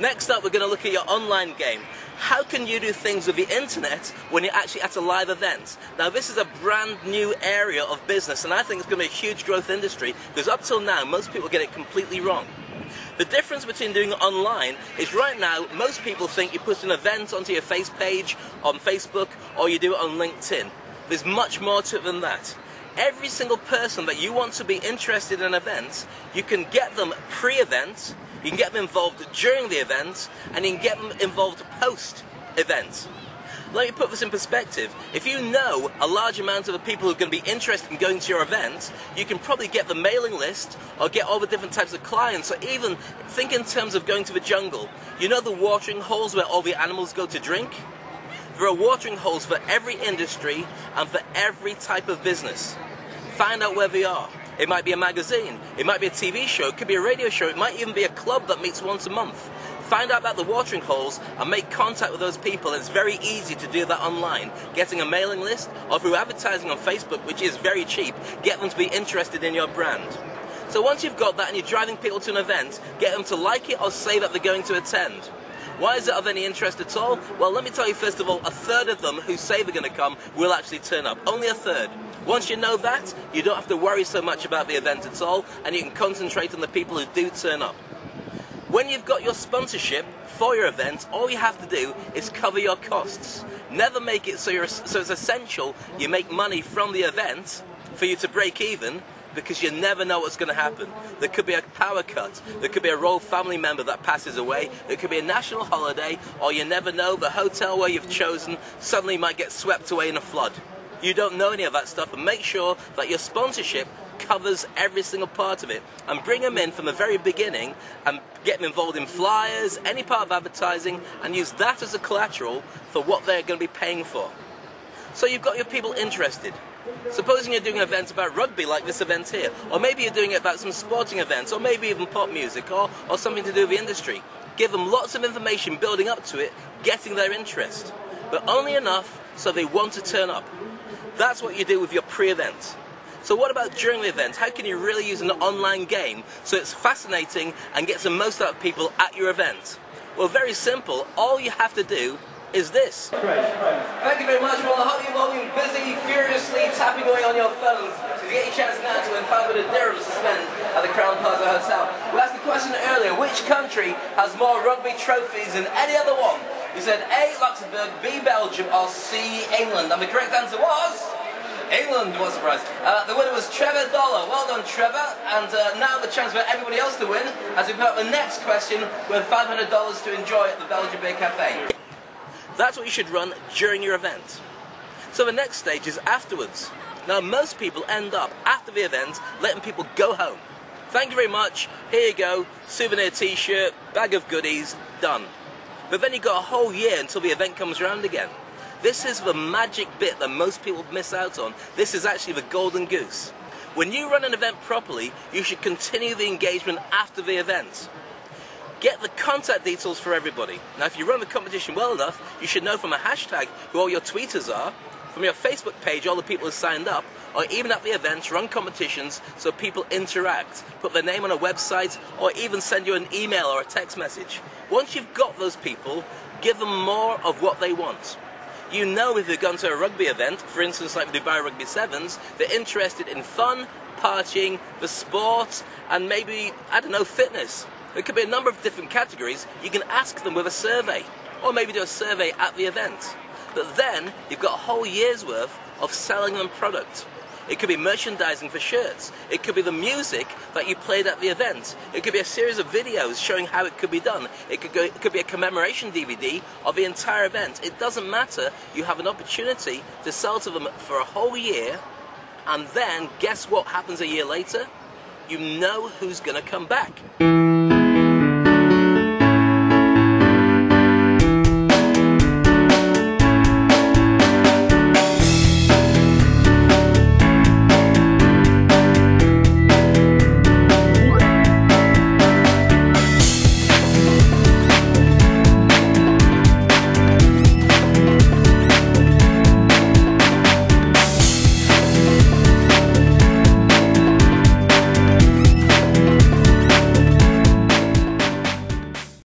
Next up, we're going to look at your online game. How can you do things with the internet when you're actually at a live event? Now, this is a brand new area of business, and I think it's going to be a huge growth industry, because up till now, most people get it completely wrong. The difference between doing it online is right now, most people think you put an event onto your face page on Facebook, or you do it on LinkedIn. There's much more to it than that. Every single person that you want to be interested in an event, you can get them pre-event, you can get them involved during the event, and you can get them involved post-event. Let me put this in perspective. If you know a large amount of the people who are going to be interested in going to your event, you can probably get the mailing list or get all the different types of clients, or even think in terms of going to the jungle. You know the watering holes where all the animals go to drink? There are watering holes for every industry and for every type of business. Find out where they are. It might be a magazine, it might be a TV show, it could be a radio show, it might even be a club that meets once a month. Find out about the watering holes and make contact with those people. It's very easy to do that online. Getting a mailing list or through advertising on Facebook, which is very cheap, get them to be interested in your brand. So once you've got that and you're driving people to an event, get them to like it or say that they're going to attend. Why is it of any interest at all? Well, let me tell you first of all, a third of them who say they're going to come will actually turn up. Only a third. Once you know that, you don't have to worry so much about the event at all, and you can concentrate on the people who do turn up. When you've got your sponsorship for your event, all you have to do is cover your costs. Never make it so it's essential you make money from the event for you to break even, because you never know what's going to happen. There could be a power cut, there could be a royal family member that passes away, there could be a national holiday, or you never know, the hotel where you've chosen suddenly might get swept away in a flood. You don't know any of that stuff, and make sure that your sponsorship covers every single part of it, and bring them in from the very beginning and get them involved in flyers, any part of advertising, and use that as a collateral for what they're going to be paying for. So you've got your people interested. Supposing you're doing an event about rugby like this event here, or maybe you're doing it about some sporting events, or maybe even pop music, or something to do with the industry. Give them lots of information building up to it, getting their interest, but only enough so they want to turn up. That's what you do with your pre-event. So what about during the event? How can you really use an online game so it's fascinating and gets the most out of people at your event? Well, very simple. All you have to do is this. Thank you very much. Well, I hope you've all been busy, furiously tapping away on your phones to get your chance now to win 500 dirhams to spend at the Crown Plaza Hotel. We asked the question earlier, which country has more rugby trophies than any other one? You said A, Luxembourg, B, Belgium, or C, England. And the correct answer was England. What a surprise. The winner was Trevor Dollar. Well done, Trevor. And now the chance for everybody else to win as we put up the next question with $500 to enjoy at the Belgian Bay Cafe. That's what you should run during your event. So the next stage is afterwards. Now most people end up, after the event, letting people go home. Thank you very much, here you go, souvenir t-shirt, bag of goodies, done. But then you've got a whole year until the event comes around again. This is the magic bit that most people miss out on. This is actually the golden goose. When you run an event properly, you should continue the engagement after the event. Get the contact details for everybody. Now, if you run the competition well enough, you should know from a hashtag who all your tweeters are, from your Facebook page all the people who signed up, or even at the events, run competitions so people interact, put their name on a website, or even send you an email or a text message. Once you've got those people, give them more of what they want. You know if they've gone to a rugby event, for instance like the Dubai Rugby Sevens, they're interested in fun, partying, the sport, and maybe, I don't know, fitness. There could be a number of different categories. You can ask them with a survey, or maybe do a survey at the event. But then, you've got a whole year's worth of selling them product. It could be merchandising for shirts. It could be the music that you played at the event. It could be a series of videos showing how it could be done. It could be a commemoration DVD of the entire event. It doesn't matter. You have an opportunity to sell to them for a whole year, and then guess what happens a year later? You know who's going to come back.